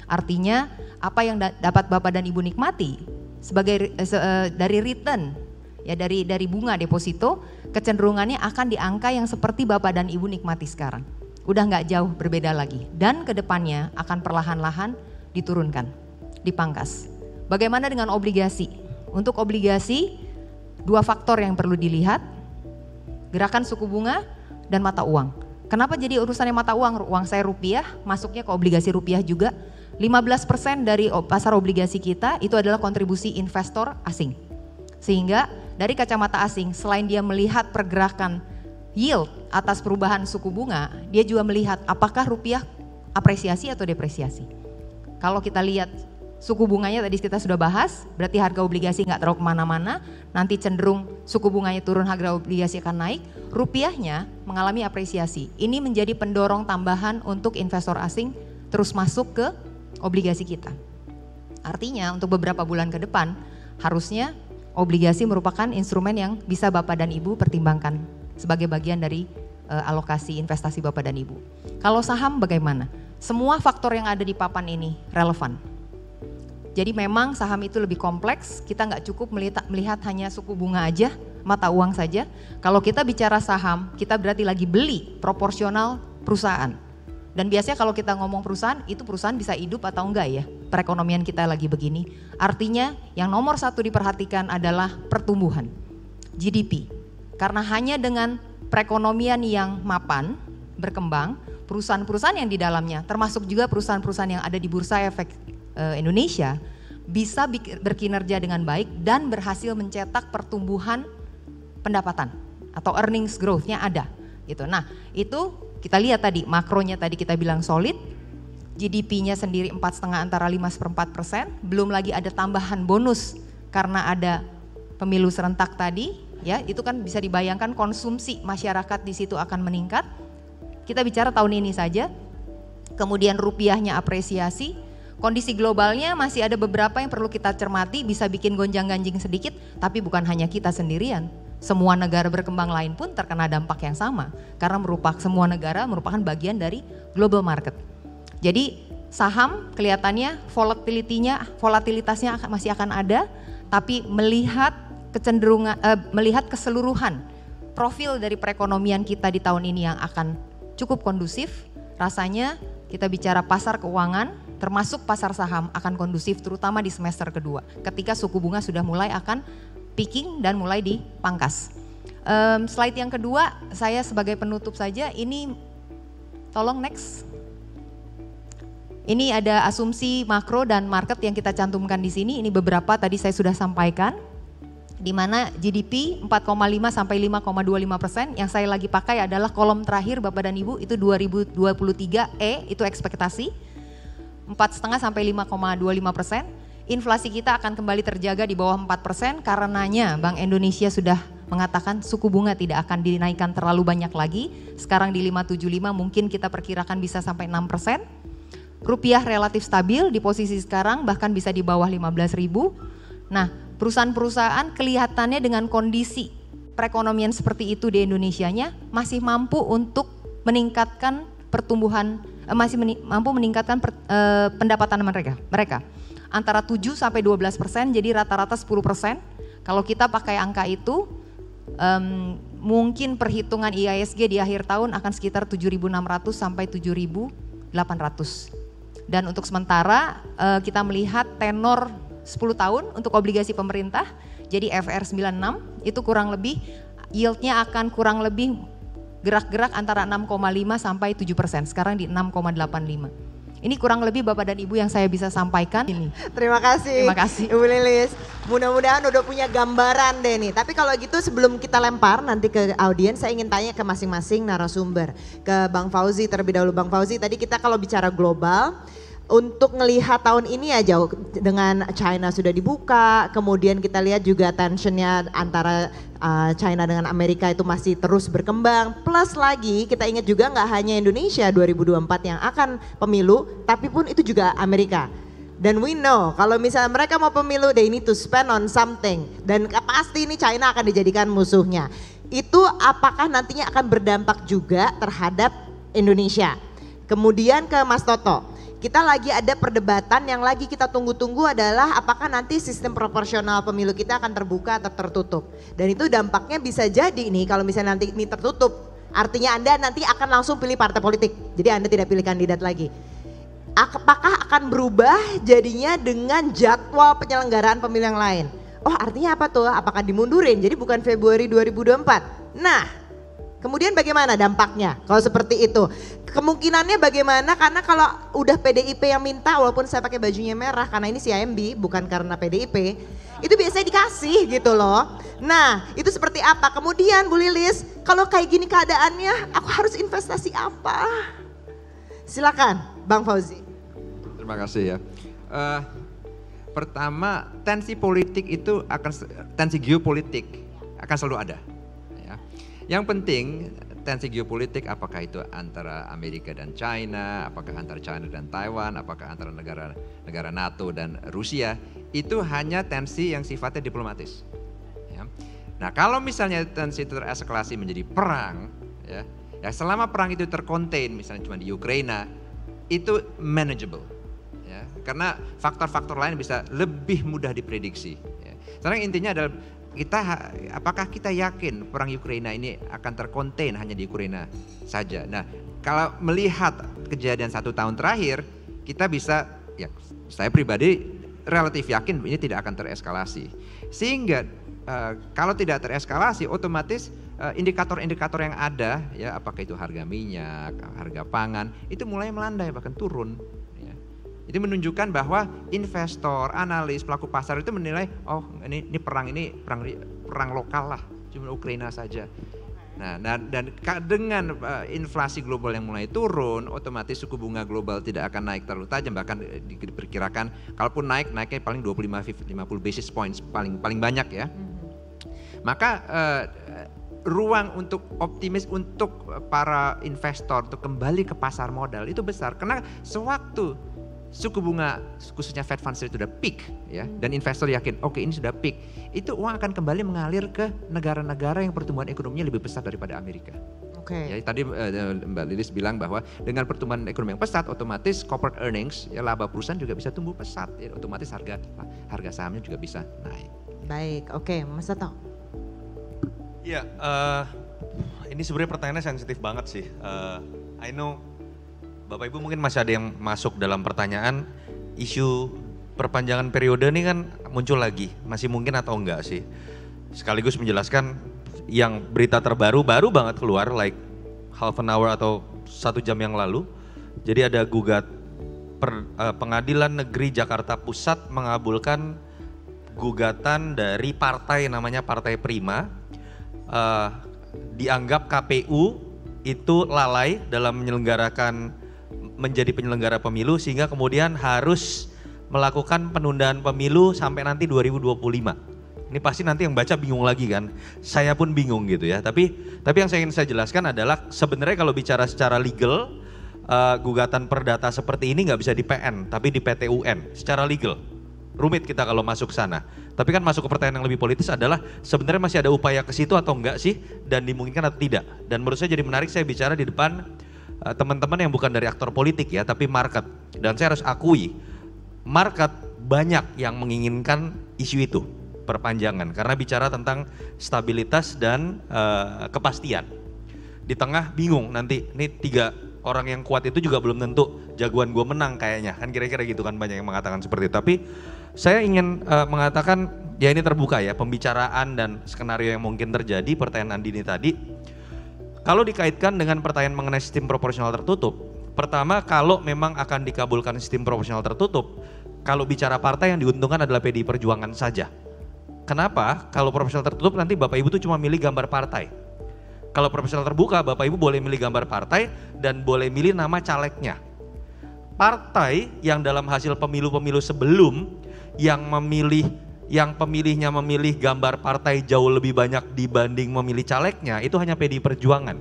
Artinya apa yang dapat Bapak dan Ibu nikmati sebagai dari return, ya dari bunga deposito, kecenderungannya akan di angka yang seperti Bapak dan Ibu nikmati sekarang. Udah nggak jauh berbeda lagi, dan kedepannya akan perlahan-lahan diturunkan, dipangkas. Bagaimana dengan obligasi? Untuk obligasi, dua faktor yang perlu dilihat, gerakan suku bunga dan mata uang. Kenapa jadi urusannya mata uang? Uang saya rupiah, masuknya ke obligasi rupiah juga. 15% dari pasar obligasi kita itu adalah kontribusi investor asing. Sehingga dari kacamata asing, selain dia melihat pergerakan yield atas perubahan suku bunga, dia juga melihat apakah rupiah apresiasi atau depresiasi. Kalau kita lihat suku bunganya tadi kita sudah bahas, berarti harga obligasi nggak terlalu kemana-mana, nanti cenderung suku bunganya turun, harga obligasi akan naik, rupiahnya mengalami apresiasi. Ini menjadi pendorong tambahan untuk investor asing terus masuk ke obligasi kita. Artinya untuk beberapa bulan ke depan, harusnya obligasi merupakan instrumen yang bisa Bapak dan Ibu pertimbangkan sebagai bagian dari alokasi investasi Bapak dan Ibu. Kalau saham bagaimana? Semua faktor yang ada di papan ini relevan. Jadi memang saham itu lebih kompleks, kita nggak cukup melihat hanya suku bunga aja, mata uang saja. Kalau kita bicara saham, kita berarti lagi beli proporsional perusahaan. Dan biasanya kalau kita ngomong perusahaan, itu perusahaan bisa hidup atau enggak ya, perekonomian kita lagi begini. Artinya yang nomor satu diperhatikan adalah pertumbuhan, GDP. Karena hanya dengan perekonomian yang mapan, berkembang, perusahaan-perusahaan yang di dalamnya, termasuk juga perusahaan-perusahaan yang ada di Bursa Efek Indonesia, bisa berkinerja dengan baik dan berhasil mencetak pertumbuhan pendapatan atau earnings growth-nya ada. Gitu. Nah, itu kita lihat tadi makronya tadi kita bilang solid, GDP-nya sendiri 4,5 antara 5/4%, belum lagi ada tambahan bonus karena ada pemilu serentak tadi. Ya, itu kan bisa dibayangkan konsumsi masyarakat di situ akan meningkat. Kita bicara tahun ini saja. Kemudian rupiahnya apresiasi, kondisi globalnya masih ada beberapa yang perlu kita cermati, bisa bikin gonjang-ganjing sedikit, tapi bukan hanya kita sendirian. Semua negara berkembang lain pun terkena dampak yang sama, karena semua negara merupakan bagian dari global market. Jadi saham kelihatannya volatilitasnya masih akan ada, tapi melihat keseluruhan profil dari perekonomian kita di tahun ini yang akan cukup kondusif, rasanya kita bicara pasar keuangan termasuk pasar saham akan kondusif terutama di semester kedua ketika suku bunga sudah mulai akan peaking dan mulai dipangkas. Slide yang kedua saya sebagai penutup saja, ini tolong next. Ini ada asumsi makro dan market yang kita cantumkan di sini, ini beberapa tadi saya sudah sampaikan. Di mana GDP 4,5 sampai 5,25%, yang saya lagi pakai adalah kolom terakhir Bapak dan Ibu, itu 2023 itu ekspektasi 4,5 sampai 5,25%. Inflasi kita akan kembali terjaga di bawah 4%, karenanya Bank Indonesia sudah mengatakan suku bunga tidak akan dinaikkan terlalu banyak lagi. Sekarang di 5,75, mungkin kita perkirakan bisa sampai 6%. Rupiah relatif stabil di posisi sekarang, bahkan bisa di bawah 15.000. Nah, perusahaan-perusahaan kelihatannya dengan kondisi perekonomian seperti itu di Indonesianya masih mampu untuk meningkatkan pertumbuhan, mampu meningkatkan pendapatan mereka antara 7 sampai 12%, jadi rata-rata 10%. Kalau kita pakai angka itu, mungkin perhitungan IISG di akhir tahun akan sekitar 7.600 sampai 7.800. Dan untuk sementara kita melihat tenor 10 tahun untuk obligasi pemerintah, jadi FR 96 itu kurang lebih yieldnya akan kurang lebih gerak-gerak antara 6,5 sampai 7%, sekarang di 6,85. Ini kurang lebih Bapak dan Ibu yang saya bisa sampaikan ini. Terima kasih. Terima kasih. Ibu Lilis. Mudah-mudahan udah punya gambaran deh nih. Tapi kalau gitu sebelum kita lempar nanti ke audiens, saya ingin tanya ke masing-masing narasumber. Ke Bang Fauzi terlebih dahulu. Bang Fauzi, tadi kita kalau bicara global, untuk ngelihat tahun ini aja dengan China sudah dibuka, kemudian kita lihat juga tensionnya antara China dengan Amerika itu masih terus berkembang. Plus lagi kita ingat juga nggak hanya Indonesia 2024 yang akan pemilu, tapi pun itu juga Amerika. Dan we know kalau misalnya mereka mau pemilu, they need to spend on something. Dan pasti ini China akan dijadikan musuhnya. Itu apakah nantinya akan berdampak juga terhadap Indonesia? Kemudian ke Mas Toto. Kita lagi ada perdebatan yang lagi kita tunggu-tunggu adalah apakah nanti sistem proporsional pemilu kita akan terbuka atau tertutup. Dan itu dampaknya bisa jadi nih kalau misalnya nanti ini tertutup. Artinya Anda nanti akan langsung pilih partai politik. Jadi Anda tidak pilih kandidat lagi. Apakah akan berubah jadinya dengan jadwal penyelenggaraan pemilu yang lain? Oh artinya apa tuh? Apakah dimundurin? Jadi bukan Februari 2024. Nah kemudian bagaimana dampaknya kalau seperti itu? Kemungkinannya bagaimana? Karena kalau udah PDIP yang minta, walaupun saya pakai bajunya merah karena ini CIMB bukan karena PDIP, itu biasanya dikasih gitu loh. Nah itu seperti apa? Kemudian Bu Lilis, kalau kayak gini keadaannya aku harus investasi apa? Silakan Bang Fauzi. Terima kasih ya. Pertama, tensi politik itu tensi geopolitik akan selalu ada. Ya. Yang penting tensi geopolitik apakah itu antara Amerika dan China, apakah antara China dan Taiwan, apakah antara negara NATO dan Rusia, itu hanya tensi yang sifatnya diplomatis. Ya. Nah kalau misalnya tensi itu tereskalasi menjadi perang, ya selama perang itu terkontain, misalnya cuma di Ukraina, itu manageable. Ya. Karena faktor-faktor lain bisa lebih mudah diprediksi. Ya. Sekarang intinya adalah apakah kita yakin perang Ukraina ini akan terkontain hanya di Ukraina saja? Nah, kalau melihat kejadian 1 tahun terakhir, kita bisa, ya saya pribadi relatif yakin ini tidak akan tereskalasi. Sehingga kalau tidak tereskalasi, otomatis indikator-indikator yang ada, ya apakah itu harga minyak, harga pangan, itu mulai melandai bahkan turun. Itu menunjukkan bahwa investor, analis, pelaku pasar itu menilai, oh ini perang lokal lah, cuma Ukraina saja. Nah dan dengan inflasi global yang mulai turun, otomatis suku bunga global tidak akan naik terlalu tajam, bahkan diperkirakan kalaupun naiknya paling 25-50 basis points paling banyak ya. Maka ruang untuk optimis untuk para investor untuk kembali ke pasar modal itu besar karena sewaktu suku bunga khususnya Fed Funds Rate sudah peak ya dan investor yakin oke, ini sudah peak, itu uang akan kembali mengalir ke negara-negara yang pertumbuhan ekonominya lebih besar daripada Amerika. Ya, tadi Mbak Lilis bilang bahwa dengan pertumbuhan ekonomi yang pesat otomatis corporate earnings ya laba perusahaan juga bisa tumbuh pesat ya, otomatis harga sahamnya juga bisa naik. Baik, oke, Mas Toto. Iya, ini sebenarnya pertanyaannya sensitif banget sih. I know Bapak Ibu mungkin masih ada yang masuk dalam pertanyaan isu perpanjangan periode ini kan muncul lagi, masih mungkin atau enggak sih? Sekaligus menjelaskan yang berita terbaru baru banget keluar like half an hour atau 1 jam yang lalu. Jadi ada Pengadilan Negeri Jakarta Pusat mengabulkan gugatan dari partai namanya Partai Prima. Dianggap KPU itu lalai dalam menjadi penyelenggara pemilu sehingga kemudian harus melakukan penundaan pemilu sampai nanti 2025. Ini pasti nanti yang baca bingung lagi kan, saya pun bingung gitu ya. Tapi yang ingin saya jelaskan adalah sebenarnya kalau bicara secara legal, gugatan perdata seperti ini nggak bisa di PN, tapi di PT UN secara legal. Rumit kita kalau masuk sana. Tapi kan masuk ke pertanyaan yang lebih politis adalah sebenarnya masih ada upaya ke situ atau enggak sih dan dimungkinkan atau tidak. Dan menurut saya jadi menarik saya bicara di depan teman-teman yang bukan dari aktor politik ya, tapi market. Dan saya harus akui, market banyak yang menginginkan isu itu, perpanjangan. Karena bicara tentang stabilitas dan kepastian. Di tengah bingung nanti, ini 3 orang yang kuat itu juga belum tentu jagoan gue menang kayaknya. Kan kira-kira gitu kan banyak yang mengatakan seperti itu. Tapi saya ingin mengatakan, ya ini terbuka ya, pembicaraan dan skenario yang mungkin terjadi, pertanyaan Andini tadi. Kalau dikaitkan dengan pertanyaan mengenai sistem proporsional tertutup, Pertama, kalau memang akan dikabulkan sistem proporsional tertutup, kalau bicara partai yang diuntungkan adalah PDI Perjuangan saja. Kenapa? Kalau proporsional tertutup nanti Bapak Ibu tuh cuma milih gambar partai. Kalau proporsional terbuka, Bapak Ibu boleh milih gambar partai dan boleh milih nama calegnya. Partai yang dalam hasil pemilu-pemilu sebelum yang pemilihnya memilih gambar partai jauh lebih banyak dibanding memilih calegnya, itu hanya PDI Perjuangan.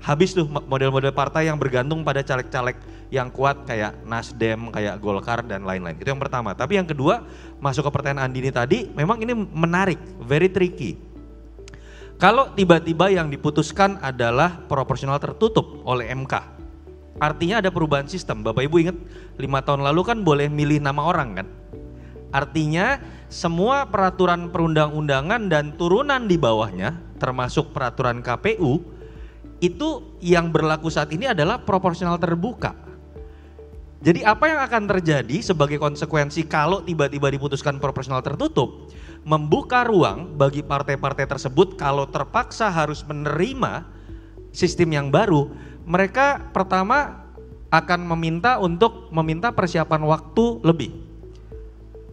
Habis tuh model-model partai yang bergantung pada caleg-caleg yang kuat kayak Nasdem, kayak Golkar dan lain-lain. Itu yang pertama. Tapi yang kedua, masuk ke pertanyaan Andini tadi, memang ini menarik, very tricky. Kalau tiba-tiba yang diputuskan adalah proporsional tertutup oleh MK, artinya ada perubahan sistem. Bapak Ibu ingat 5 tahun lalu kan boleh milih nama orang kan? Artinya semua peraturan perundang-undangan dan turunan di bawahnya, termasuk peraturan KPU, itu yang berlaku saat ini adalah proporsional terbuka. Jadi apa yang akan terjadi sebagai konsekuensi kalau tiba-tiba diputuskan proporsional tertutup, membuka ruang bagi partai-partai tersebut kalau terpaksa harus menerima sistem yang baru, mereka pertama akan meminta persiapan waktu lebih.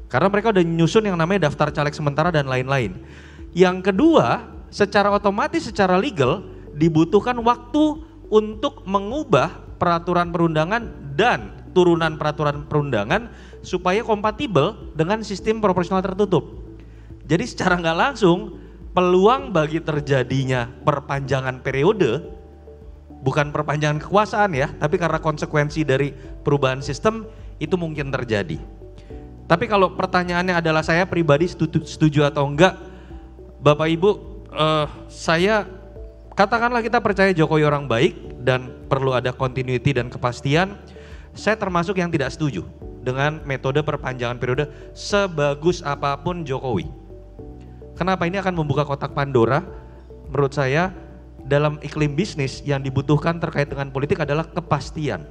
Karena mereka udah nyusun yang namanya daftar caleg sementara dan lain-lain. Yang kedua, secara otomatis, secara legal, dibutuhkan waktu untuk mengubah peraturan perundangan dan turunan peraturan perundangan supaya kompatibel dengan sistem proporsional tertutup. Jadi secara nggak langsung peluang bagi terjadinya perpanjangan periode, bukan perpanjangan kekuasaan ya, tapi karena konsekuensi dari perubahan sistem itu mungkin terjadi. Tapi kalau pertanyaannya adalah saya pribadi setuju atau enggak, Bapak Ibu, saya katakanlah kita percaya Jokowi orang baik dan perlu ada continuity dan kepastian. Saya termasuk yang tidak setuju dengan metode perpanjangan periode sebagus apapun Jokowi. Kenapa? Ini akan membuka kotak Pandora. Menurut saya dalam iklim bisnis yang dibutuhkan terkait dengan politik adalah kepastian.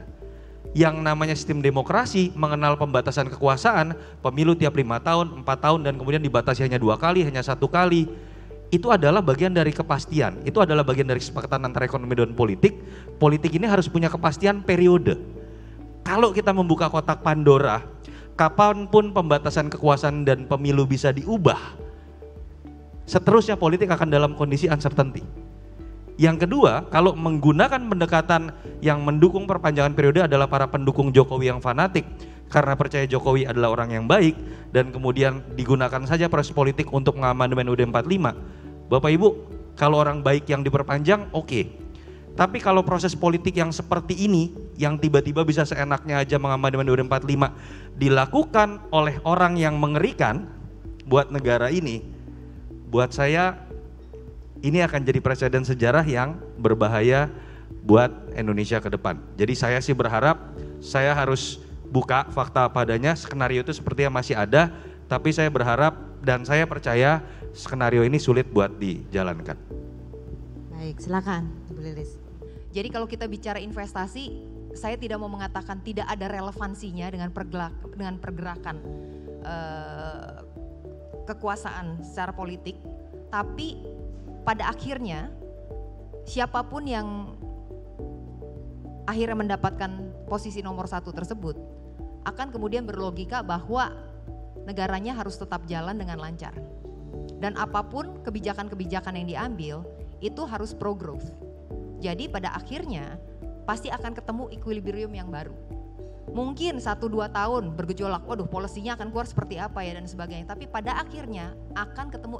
Yang namanya sistem demokrasi mengenal pembatasan kekuasaan, pemilu tiap 5 tahun, 4 tahun dan kemudian dibatasi hanya 2 kali, hanya 1 kali. Itu adalah bagian dari kepastian, itu adalah bagian dari kesepakatan antara ekonomi dan politik. Politik ini harus punya kepastian periode. Kalau kita membuka kotak Pandora, kapanpun pembatasan kekuasaan dan pemilu bisa diubah, seterusnya politik akan dalam kondisi uncertainty. Yang kedua, kalau menggunakan pendekatan yang mendukung perpanjangan periode adalah para pendukung Jokowi yang fanatik karena percaya Jokowi adalah orang yang baik dan kemudian digunakan saja proses politik untuk mengamandemen UUD 45. Bapak Ibu, kalau orang baik yang diperpanjang oke. Tapi kalau proses politik yang seperti ini yang tiba-tiba bisa seenaknya aja mengamandemen UUD 45 dilakukan oleh orang yang mengerikan buat negara ini, buat saya ini akan jadi presiden sejarah yang berbahaya buat Indonesia ke depan. Jadi saya sih berharap, saya harus buka fakta apa adanya, skenario itu sepertinya masih ada, tapi saya berharap dan saya percaya skenario ini sulit buat dijalankan. Baik, silakan Bu Lilis. Jadi kalau kita bicara investasi, saya tidak mau mengatakan tidak ada relevansinya dengan pergerakan kekuasaan secara politik, tapi pada akhirnya siapapun yang akhirnya mendapatkan posisi nomor 1 tersebut akan kemudian berlogika bahwa negaranya harus tetap jalan dengan lancar. Dan apapun kebijakan-kebijakan yang diambil itu harus pro growth. Jadi pada akhirnya pasti akan ketemu equilibrium yang baru. Mungkin 1-2 tahun bergejolak, waduh polisinya akan keluar seperti apa ya dan sebagainya. Tapi pada akhirnya akan ketemu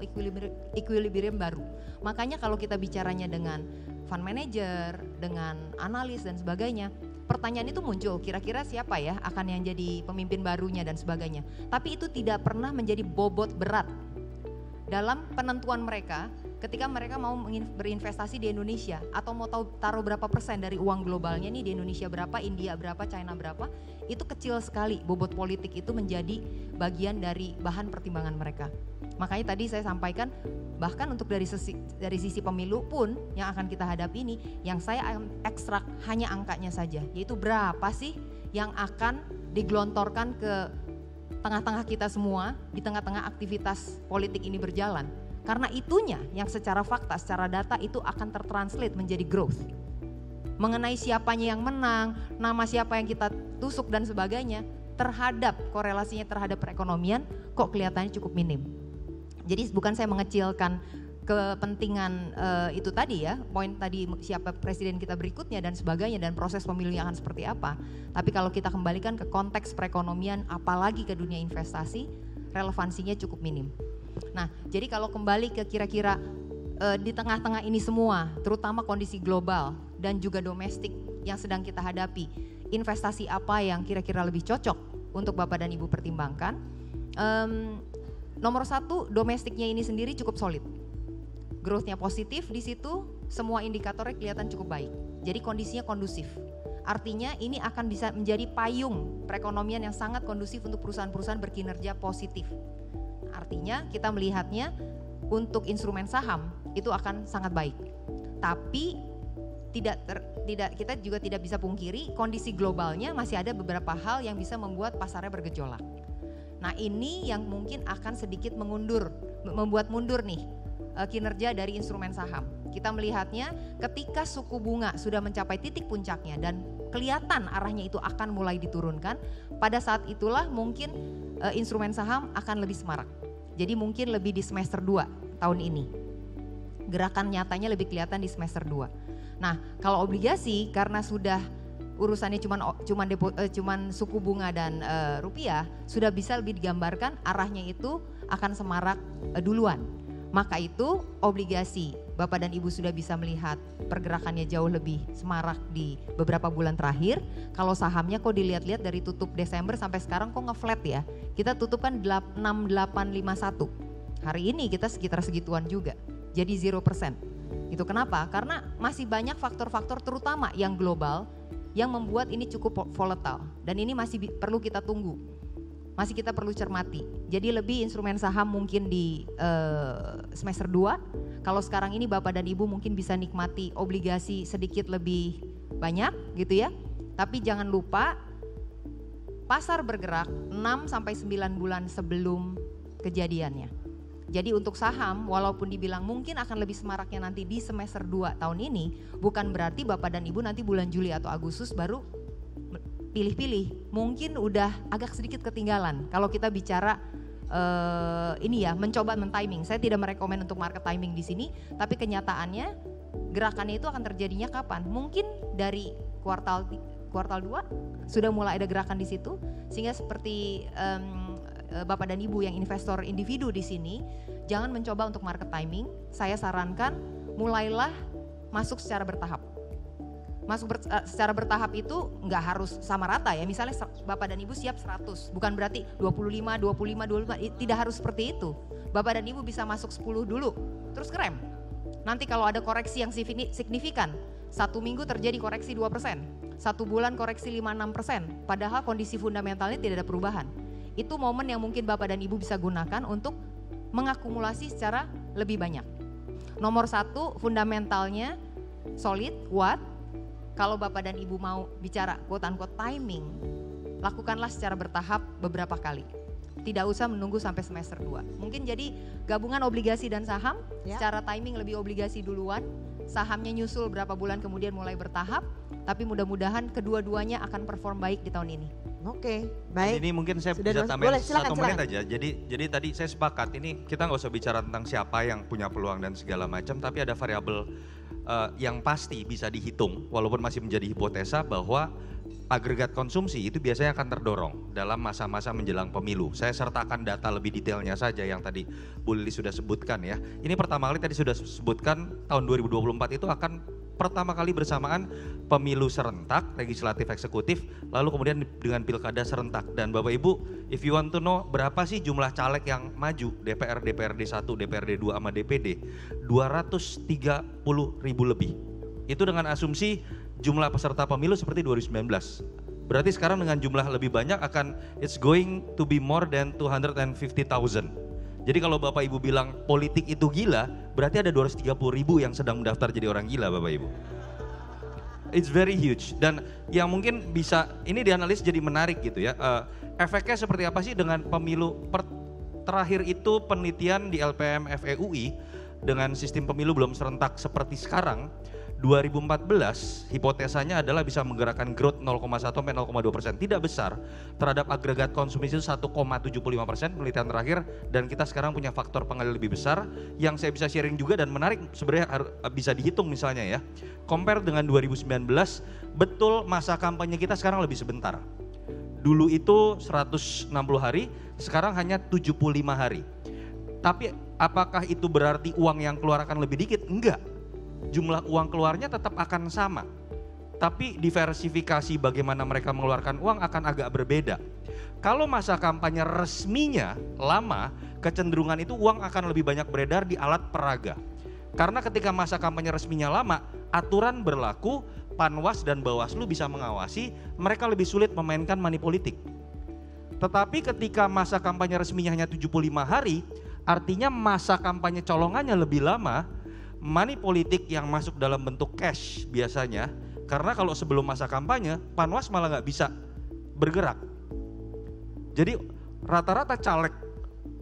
equilibrium baru. Makanya kalau kita bicaranya dengan fund manager, dengan analis dan sebagainya, pertanyaan itu muncul, kira-kira siapa ya akan yang jadi pemimpin barunya dan sebagainya. Tapi itu tidak pernah menjadi bobot berat dalam penentuan mereka ketika mereka mau berinvestasi di Indonesia atau mau taruh berapa persen dari uang globalnya nih di Indonesia berapa, India berapa, China berapa, itu kecil sekali. Bobot politik itu menjadi bagian dari bahan pertimbangan mereka. Makanya tadi saya sampaikan bahkan untuk dari sisi pemilu pun yang akan kita hadapi ini, yang saya ekstrak hanya angkanya saja, yaitu berapa sih yang akan digelontorkan ke tengah-tengah kita semua di tengah-tengah aktivitas politik ini berjalan. Karena itunya yang secara fakta, secara data itu akan tertranslate menjadi growth. mengenai siapanya yang menang, nama siapa yang kita tusuk dan sebagainya, terhadap korelasinya terhadap perekonomian kok kelihatannya cukup minim. Jadi bukan saya mengecilkan kepentingan itu tadi ya, poin tadi siapa presiden kita berikutnya dan sebagainya dan proses pemilu yang akan seperti apa. Tapi kalau kita kembalikan ke konteks perekonomian apalagi ke dunia investasi, relevansinya cukup minim. Nah, jadi kalau kembali ke kira-kira di tengah-tengah ini semua, terutama kondisi global dan juga domestik yang sedang kita hadapi, investasi apa yang kira-kira lebih cocok untuk Bapak dan Ibu pertimbangkan? Nomor satu, domestiknya ini sendiri cukup solid. Growth-nya positif di situ, semua indikatornya kelihatan cukup baik. Jadi kondisinya kondusif. Artinya ini akan bisa menjadi payung perekonomian yang sangat kondusif untuk perusahaan-perusahaan berkinerja positif. Artinya kita melihatnya untuk instrumen saham itu akan sangat baik. Tapi kita juga tidak bisa pungkiri kondisi globalnya masih ada beberapa hal yang bisa membuat pasarnya bergejolak. Nah, ini yang mungkin akan sedikit membuat mundur nih kinerja dari instrumen saham. Kita melihatnya ketika suku bunga sudah mencapai titik puncaknya dan kelihatan arahnya itu akan mulai diturunkan, pada saat itulah mungkin instrumen saham akan lebih semarak. Jadi mungkin lebih di semester 2 tahun ini. Gerakan nyatanya lebih kelihatan di semester 2. Nah, kalau obligasi karena sudah urusannya cuman suku bunga dan rupiah, sudah bisa lebih digambarkan arahnya itu akan semarak duluan. Maka itu obligasi Bapak dan Ibu sudah bisa melihat pergerakannya jauh lebih semarak di beberapa bulan terakhir. Kalau sahamnya kok dilihat-lihat dari tutup Desember sampai sekarang kok nge-flat ya. Kita tutup kan 6851. Hari ini kita sekitar segituan juga. Jadi 0%. Itu kenapa? Karena masih banyak faktor-faktor terutama yang global yang membuat ini cukup volatile. Dan ini masih perlu kita tunggu. Masih kita perlu cermati. Jadi lebih instrumen saham mungkin di semester 2. Kalau sekarang ini Bapak dan Ibu mungkin bisa nikmati obligasi sedikit lebih banyak gitu ya. Tapi jangan lupa pasar bergerak 6-9 bulan sebelum kejadiannya. Jadi untuk saham walaupun dibilang mungkin akan lebih semaraknya nanti di semester 2 tahun ini, bukan berarti Bapak dan Ibu nanti bulan Juli atau Agustus baru pilih-pilih. Mungkin udah agak sedikit ketinggalan kalau kita bicara ini ya, mencoba men-timing. Saya tidak merekomen untuk market timing di sini, tapi kenyataannya gerakannya itu akan terjadinya kapan? Mungkin dari kuartal 2 sudah mulai ada gerakan di situ, sehingga seperti Bapak dan Ibu yang investor individu di sini, jangan mencoba untuk market timing. Saya sarankan mulailah masuk secara bertahap. Secara bertahap itu nggak harus sama rata ya. Misalnya Bapak dan Ibu siap 100, bukan berarti 25, tidak harus seperti itu. Bapak dan Ibu bisa masuk 10 dulu, terus ngerem. Nanti kalau ada koreksi yang signifikan, 1 minggu terjadi koreksi 2%, 1 bulan koreksi 5-6%, padahal kondisi fundamentalnya tidak ada perubahan. Itu momen yang mungkin Bapak dan Ibu bisa gunakan untuk mengakumulasi secara lebih banyak. Nomor 1, fundamentalnya solid, kuat. Kalau Bapak dan Ibu mau bicara quote-unquote timing, lakukanlah secara bertahap beberapa kali. Tidak usah menunggu sampai semester 2. Mungkin jadi gabungan obligasi dan saham, secara timing lebih obligasi duluan, sahamnya nyusul berapa bulan kemudian mulai bertahap, tapi mudah-mudahan kedua-duanya akan perform baik di tahun ini. Oke, baik. Ini mungkin saya bisa tambahin satu menit aja. Jadi tadi saya sepakat, ini kita nggak usah bicara tentang siapa yang punya peluang dan segala macam, tapi ada variabel yang pasti bisa dihitung, walaupun masih menjadi hipotesa, bahwa agregat konsumsi itu biasanya akan terdorong dalam masa-masa menjelang pemilu. Saya sertakan data lebih detailnya saja yang tadi Bu Lili sudah sebutkan ya. Ini pertama kali tadi sudah sebutkan tahun 2024 itu akan pertama kali bersamaan pemilu serentak, legislatif eksekutif, lalu kemudian dengan pilkada serentak. Dan Bapak Ibu, if you want to know berapa sih jumlah caleg yang maju, DPR, DPRD 1, DPRD 2 sama DPD, 230 ribu lebih. Itu dengan asumsi jumlah peserta pemilu seperti 2019. Berarti sekarang dengan jumlah lebih banyak it's going to be more than 250,000. Jadi kalau Bapak Ibu bilang politik itu gila, berarti ada 230 ribu yang sedang mendaftar jadi orang gila Bapak Ibu. It's very huge. Dan yang mungkin bisa, ini dianalisis jadi menarik gitu ya. Efeknya seperti apa sih dengan pemilu terakhir itu penelitian di LPM FEUI dengan sistem pemilu belum serentak seperti sekarang. 2014 hipotesanya adalah bisa menggerakkan growth 0,1 sampai 0,2%, tidak besar terhadap agregat konsumsi itu 1,75% penelitian terakhir, dan kita sekarang punya faktor pengendali lebih besar yang saya bisa sharing juga dan menarik sebenarnya bisa dihitung misalnya ya. Compare dengan 2019, betul masa kampanye kita sekarang lebih sebentar. Dulu itu 160 hari, sekarang hanya 75 hari. Tapi apakah itu berarti uang yang keluar akan lebih dikit? Enggak. Jumlah uang keluarnya tetap akan sama. Tapi diversifikasi bagaimana mereka mengeluarkan uang akan agak berbeda. Kalau masa kampanye resminya lama, kecenderungan itu uang akan lebih banyak beredar di alat peraga. Karena ketika masa kampanye resminya lama, aturan berlaku, Panwas dan Bawaslu bisa mengawasi, mereka lebih sulit memainkan money politik. Tetapi ketika masa kampanye resminya hanya 75 hari, artinya masa kampanye colongannya lebih lama, money politik yang masuk dalam bentuk cash biasanya, karena kalau sebelum masa kampanye, Panwas malah nggak bisa bergerak. Jadi rata-rata caleg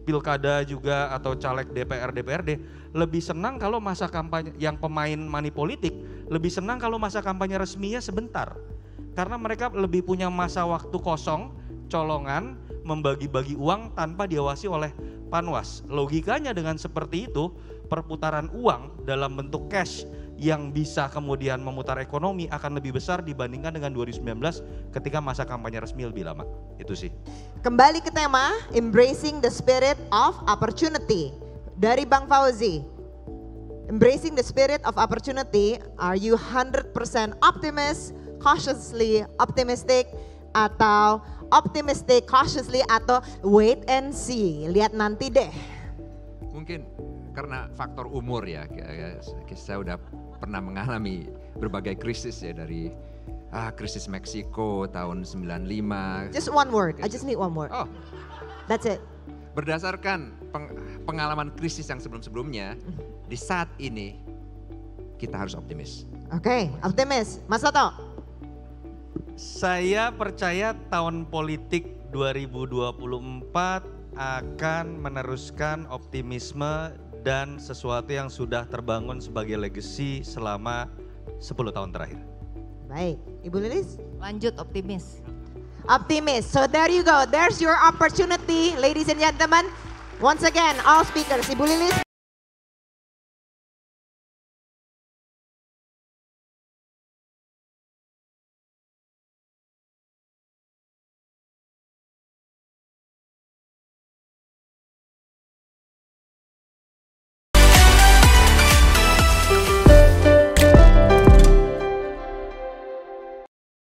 pilkada juga atau caleg DPR, DPRD lebih senang kalau masa kampanye yang pemain money politik, lebih senang kalau masa kampanye resminya sebentar. Karena mereka lebih punya masa waktu kosong, colongan, membagi-bagi uang tanpa diawasi oleh Panwas. Logikanya dengan seperti itu, perputaran uang dalam bentuk cash yang bisa kemudian memutar ekonomi akan lebih besar dibandingkan dengan 2019 ketika masa kampanye resmi lebih lama. Itu sih. Kembali ke tema Embracing the Spirit of Opportunity dari Bang Fauzi. Embracing the Spirit of Opportunity, are you 100% optimist, cautiously optimistic, atau optimistic, cautiously, atau wait and see, lihat nanti deh? Mungkin karena faktor umur ya, saya udah pernah mengalami berbagai krisis ya, dari krisis Meksiko tahun 95. Just one word, I just need one word. Oh, That's it. berdasarkan pengalaman krisis yang sebelum-sebelumnya, di saat ini kita harus optimis. Oke, optimis. Mas Toto? Saya percaya tahun politik 2024 akan meneruskan optimisme dan sesuatu yang sudah terbangun sebagai legacy selama 10 tahun terakhir. Baik, Ibu Lilis? Lanjut optimis. Optimis. So there you go. There's your opportunity, ladies and gentlemen. Once again, all speakers. Ibu Lilis.